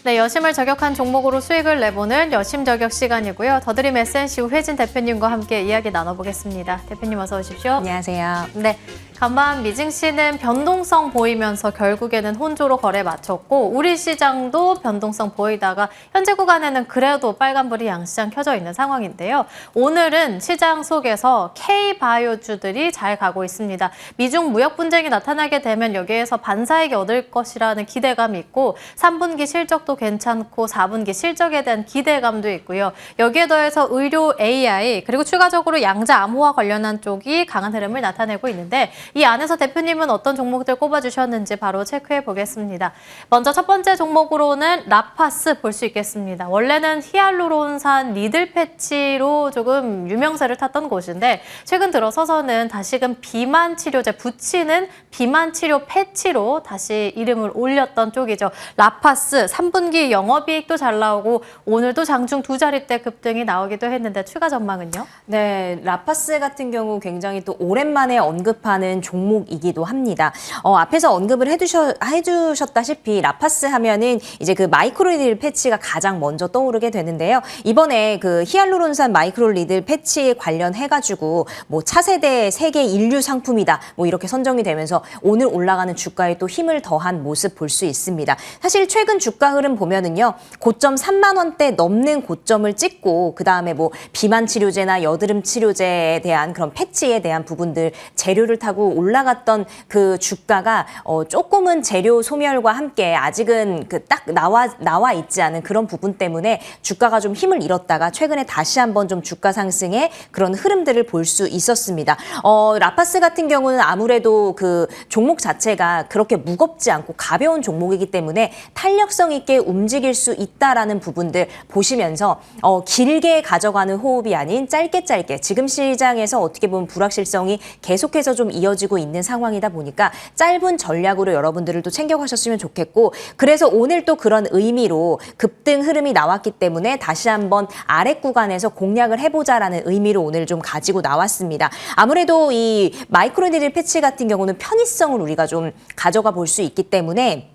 네, 여심을 저격한 종목으로 수익을 내보는 여심 저격 시간이고요. 더드림 SNC 우혜진 대표님과 함께 이야기 나눠보겠습니다. 대표님 어서 오십시오. 안녕하세요. 네, 간밤 미증시는 변동성 보이면서 결국에는 혼조로 거래 마쳤고 우리 시장도 변동성 보이다가 현재 구간에는 그래도 빨간불이 양시장 켜져 있는 상황인데요. 오늘은 시장 속에서 K바이오주들이 잘 가고 있습니다. 미중 무역 분쟁이 나타나게 되면 여기에서 반사이익 얻을 것이라는 기대감이 있고 3분기 실적도 괜찮고 4분기 실적에 대한 기대감도 있고요. 여기에 더해서 의료 AI 그리고 추가적으로 양자 암호와 관련한 쪽이 강한 흐름을 나타내고 있는데 이 안에서 대표님은 어떤 종목들 꼽아주셨는지 바로 체크해 보겠습니다. 먼저 첫 번째 종목으로는 라파스 볼 수 있겠습니다. 원래는 히알루론산 니들 패치로 조금 유명세를 탔던 곳인데 최근 들어서서는 다시금 비만 치료제 붙이는 비만 치료 패치로 다시 이름을 올렸던 쪽이죠. 라파스 3분기 영업이익도 잘 나오고 오늘도 장중 두 자릿대 급등이 나오기도 했는데 추가 전망은요? 네, 라파스 같은 경우 굉장히 또 오랜만에 언급하는 종목이기도 합니다. 앞에서 언급을 해주셨다시피 라파스 하면은 이제 그 마이크로니들 패치가 가장 먼저 떠오르게 되는데요. 이번에 그 히알루론산 마이크로니들 패치에 관련해가지고 뭐 차세대 세계 인류 상품이다 뭐 이렇게 선정이 되면서 오늘 올라가는 주가에 또 힘을 더한 모습 볼 수 있습니다. 사실 최근 주가 흐름 보면은요, 고점 3만 원대 넘는 고점을 찍고 그 다음에 뭐 비만 치료제나 여드름 치료제에 대한 그런 패치에 대한 부분들 재료를 타고 올라갔던 그 주가가 조금은 재료 소멸과 함께 아직은 그 딱 나와 있지 않은 그런 부분 때문에 주가가 좀 힘을 잃었다가 최근에 다시 한번 좀 주가 상승의 그런 흐름들을 볼 수 있었습니다. 라파스 같은 경우는 아무래도 그 종목 자체가 그렇게 무겁지 않고 가벼운 종목이기 때문에 탄력성 있게 움직일 수 있다라는 부분들 보시면서 길게 가져가는 호흡이 아닌 짧게 지금 시장에서 어떻게 보면 불확실성이 계속해서 좀 이어지고 있는 상황이다 보니까 짧은 전략으로 여러분들을 또 챙겨가셨으면 좋겠고 그래서 오늘 또 그런 의미로 급등 흐름이 나왔기 때문에 다시 한번 아래 구간에서 공략을 해보자라는 의미로 오늘 좀 가지고 나왔습니다. 아무래도 이 마이크로니들 패치 같은 경우는 편의성을 우리가 좀 가져가 볼 수 있기 때문에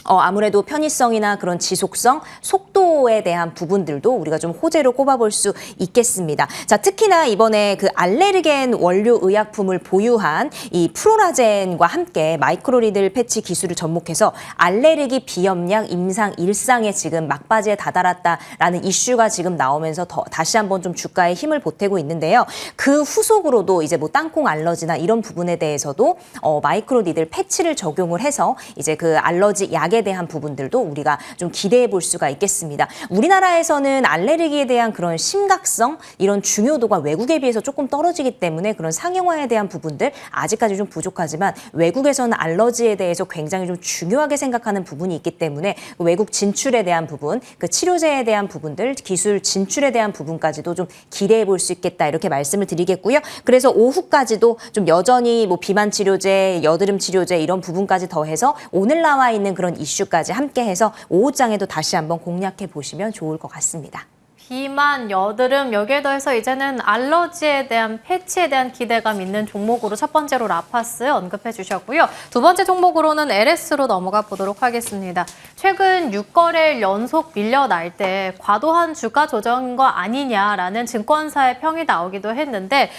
아무래도 편의성이나 그런 지속성, 속도에 대한 부분들도 우리가 좀 호재로 꼽아볼 수 있겠습니다. 자, 특히나 이번에 그 알레르겐 원료 의약품을 보유한 이 프로라젠과 함께 마이크로니들 패치 기술을 접목해서 알레르기 비염약 임상 일상에 지금 막바지에 다다랐다라는 이슈가 지금 나오면서 다시 한번 좀 주가에 힘을 보태고 있는데요. 그 후속으로도 이제 뭐 땅콩 알러지나 이런 부분에 대해서도 마이크로니들 패치를 적용을 해서 이제 그 알러지 약에 대한 부분들도 우리가 좀 기대해 볼 수가 있겠습니다. 우리나라에서는 알레르기에 대한 그런 심각성, 이런 중요도가 외국에 비해서 조금 떨어지기 때문에 그런 상용화에 대한 부분들 아직까지 좀 부족하지만 외국에서는 알러지에 대해서 굉장히 좀 중요하게 생각하는 부분이 있기 때문에 외국 진출에 대한 부분, 그 치료제에 대한 부분들, 기술 진출에 대한 부분까지도 좀 기대해 볼 수 있겠다 이렇게 말씀을 드리겠고요. 그래서 오후까지도 좀 여전히 뭐 비만 치료제, 여드름 치료제 이런 부분까지 더해서 오늘 나와 있는 그런 이슈까지 함께해서 오후장에도 다시 한번 공략해 보시면 좋을 것 같습니다. 비만, 여드름 여기에 더해서 이제는 알러지에 대한 패치에 대한 기대감 있는 종목으로 첫 번째로 라파스 언급해 주셨고요. 두 번째 종목으로는 LS로 넘어가 보도록 하겠습니다. 최근 6거래일 연속 밀려날 때 과도한 주가 조정인 거 아니냐라는 증권사의 평이 나오기도 했는데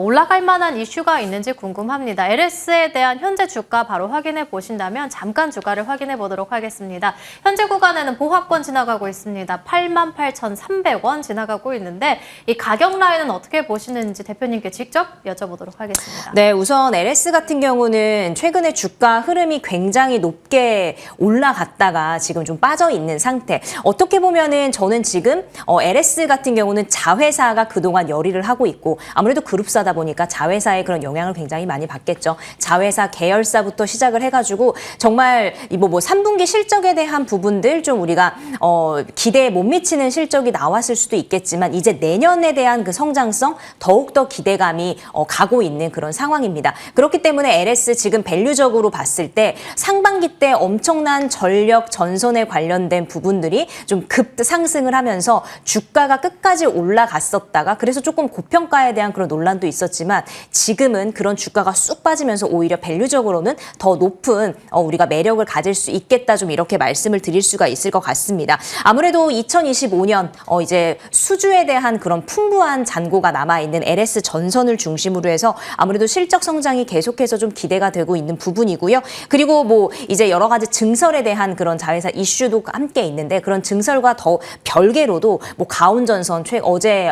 올라갈 만한 이슈가 있는지 궁금합니다. LS에 대한 현재 주가 바로 확인해 보신다면 잠깐 주가를 확인해 보도록 하겠습니다. 현재 구간에는 보합권 지나가고 있습니다. 88,300원 지나가고 있는데 이 가격 라인은 어떻게 보시는지 대표님께 직접 여쭤보도록 하겠습니다. 네, 우선 LS 같은 경우는 최근에 주가 흐름이 굉장히 높게 올라갔다가 지금 좀 빠져 있는 상태. 어떻게 보면은 저는 지금 LS 같은 경우는 자회사가 그동안 열의를 하고 있고 아무래도 그룹사다 보니까 자회사의 그런 영향을 굉장히 많이 받겠죠. 자회사 계열사부터 시작을 해가지고 정말 뭐 3분기 실적에 대한 부분들 좀 우리가 기대에 못 미치는 실적이 나오고 나왔을 수도 있겠지만 이제 내년에 대한 그 성장성 더욱더 기대감이 가고 있는 그런 상황입니다. 그렇기 때문에 LS 지금 밸류적으로 봤을 때 상반기 때 엄청난 전력 전선에 관련된 부분들이 좀 급상승을 하면서 주가가 끝까지 올라갔었다가 그래서 조금 고평가에 대한 그런 논란도 있었지만 지금은 그런 주가가 쑥 빠지면서 오히려 밸류적으로는 더 높은 우리가 매력을 가질 수 있겠다 좀 이렇게 말씀을 드릴 수가 있을 것 같습니다. 아무래도 2025년 이제 수주에 대한 그런 풍부한 잔고가 남아있는 LS 전선을 중심으로 해서 아무래도 실적 성장이 계속해서 좀 기대가 되고 있는 부분이고요. 그리고 뭐 이제 여러 가지 증설에 대한 그런 자회사 이슈도 함께 있는데 그런 증설과 더 별개로도 뭐 가온전선 어제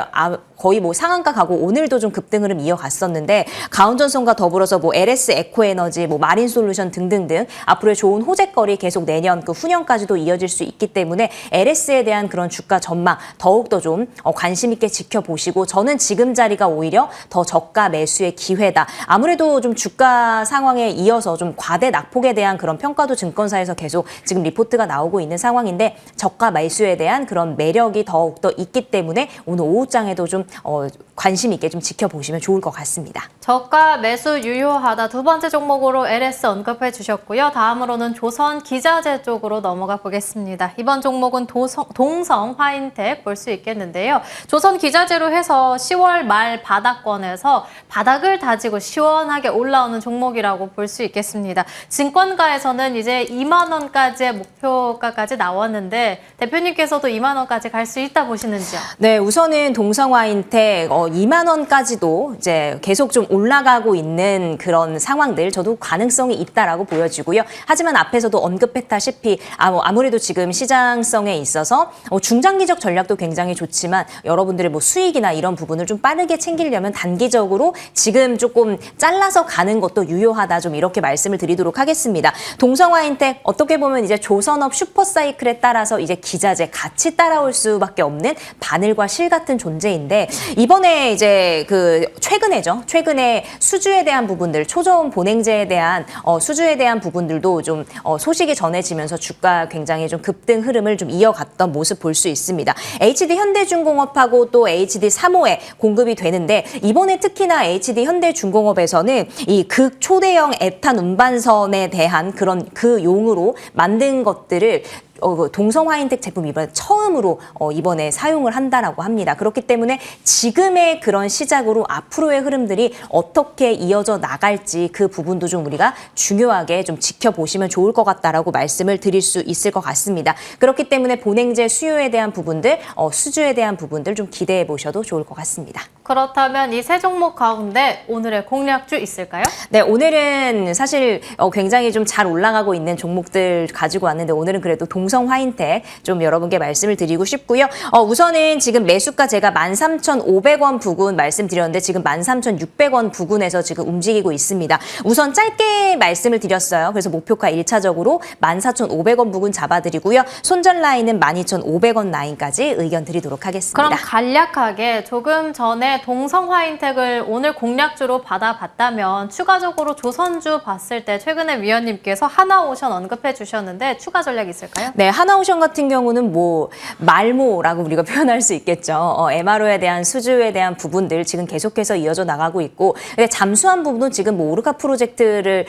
거의 뭐 상한가 가고 오늘도 좀 급등 흐름 이어갔었는데 가온전선과 더불어서 뭐 LS 에코에너지, 뭐 마린솔루션 등등등 앞으로의 좋은 호재거리 계속 내년 그 후년까지도 이어질 수 있기 때문에 LS에 대한 그런 주가 전망 더욱더 좀 관심 있게 지켜보시고 저는 지금 자리가 오히려 더 저가 매수의 기회다. 아무래도 좀 주가 상황에 이어서 좀 과대 낙폭에 대한 그런 평가도 증권사에서 계속 지금 리포트가 나오고 있는 상황인데 저가 매수에 대한 그런 매력이 더욱더 있기 때문에 오늘 오후장에도 좀 관심 있게 좀 지켜보시면 좋을 것 같습니다. 저가 매수 유효하다 두 번째 종목으로 LS 언급해 주셨고요. 다음으로는 조선 기자재 쪽으로 넘어가 보겠습니다. 이번 종목은 동성 화인텍 볼 수 있겠는데요. 조선 기자재로 해서 10월 말 바닥권에서 바닥을 다지고 시원하게 올라오는 종목이라고 볼 수 있겠습니다. 증권가에서는 이제 2만 원까지의 목표가까지 나왔는데 대표님께서도 2만 원까지 갈 수 있다 보시는지요? 네, 우선은 동성 화인텍 2만 원까지도 이제 계속 좀 올라가고 있는 그런 상황들 저도 가능성이 있다라고 보여지고요. 하지만 앞에서도 언급했다시피 아무래도 지금 시장성에 있어서 중장기적 전략도 굉장히 좋지만 여러분들의 뭐 수익이나 이런 부분을 좀 빠르게 챙기려면 단기적으로 지금 조금 잘라서 가는 것도 유효하다 좀 이렇게 말씀을 드리도록 하겠습니다. 동성 화인텍 어떻게 보면 이제 조선업 슈퍼사이클에 따라서 이제 기자재 같이 따라올 수밖에 없는 바늘과 실 같은 존재인데 이번에 이제 그 최근에 수주에 대한 부분들 초저온 본행제에 대한 수주에 대한 부분들도 좀 소식이 전해지면서 주가 굉장히 좀 급등 흐름을 좀 이어갔던 모습 볼 수 있습니다. HD 현대중공업하고 또 HD 3호에 공급이 되는데 이번에 특히나 HD 현대중공업에서는 이 극초대형 에탄 운반선에 대한 그런 그 용으로 만든 것들을 동성 화인텍 제품 이번에 처음으로 이번에 사용을 한다라고 합니다. 그렇기 때문에 지금의 그런 시작으로 앞으로의 흐름들이 어떻게 이어져 나갈지 그 부분도 좀 우리가 중요하게 좀 지켜보시면 좋을 것 같다라고 말씀을 드릴 수 있을 것 같습니다. 그렇기 때문에 본행제 수요에 대한 부분들, 수주에 대한 부분들 좀 기대해 보셔도 좋을 것 같습니다. 그렇다면 이 세 종목 가운데 오늘의 공략주 있을까요? 네, 오늘은 사실 굉장히 좀 잘 올라가고 있는 종목들 가지고 왔는데 오늘은 그래도 동성 화인텍 좀 여러분께 말씀을 드리고 싶고요. 우선은 지금 매수가 제가 13,500원 부근 말씀드렸는데 지금 13,600원 부근에서 지금 움직이고 있습니다. 우선 짧게 말씀을 드렸어요. 그래서 목표가 1차적으로 14,500원 부근 잡아드리고요. 손절 라인은 12,500원 라인까지 의견 드리도록 하겠습니다. 그럼 간략하게 조금 전에 동성 화인텍을 오늘 공략주로 받아봤다면 추가적으로 조선주 봤을 때 최근에 위원님께서 하나오션 언급해 주셨는데 추가 전략 있을까요? 네, 하나오션 같은 경우는 뭐 말모라고 우리가 표현할 수 있겠죠. MRO에 대한 수주에 대한 부분들 지금 계속해서 이어져 나가고 있고 근데 잠수한 부분은 지금 뭐 오르카 프로젝트를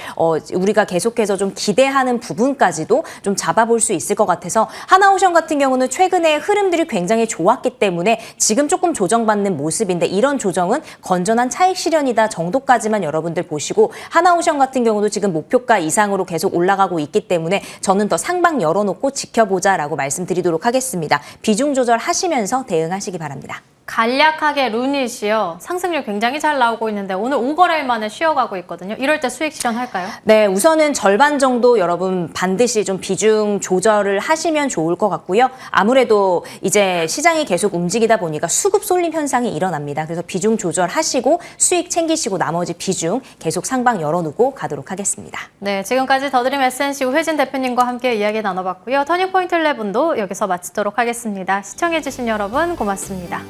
우리가 계속해서 좀 기대하는 부분까지도 좀 잡아볼 수 있을 것 같아서 하나오션 같은 경우는 최근에 흐름들이 굉장히 좋았기 때문에 지금 조금 조정받는 모습인데 이런 조정은 건전한 차익 실현이다 정도까지만 여러분들 보시고 하나오션 같은 경우도 지금 목표가 이상으로 계속 올라가고 있기 때문에 저는 더 상방 열어놓고 지켜보자라고 말씀드리도록 하겠습니다. 비중 조절하시면서 대응하시기 바랍니다. 간략하게 루닛이요. 상승률 굉장히 잘 나오고 있는데 오늘 5거래일 만에 쉬어가고 있거든요. 이럴 때 수익 실현할까요? 네, 우선은 절반 정도 여러분 반드시 좀 비중 조절을 하시면 좋을 것 같고요. 아무래도 이제 시장이 계속 움직이다 보니까 수급 쏠림 현상이 일어납니다. 그래서 비중 조절하시고 수익 챙기시고 나머지 비중 계속 상방 열어놓고 가도록 하겠습니다. 네, 지금까지 더드림 SNC 우혜진 대표님과 함께 이야기 나눠봤고요. 터닝포인트 11도 여기서 마치도록 하겠습니다. 시청해주신 여러분 고맙습니다.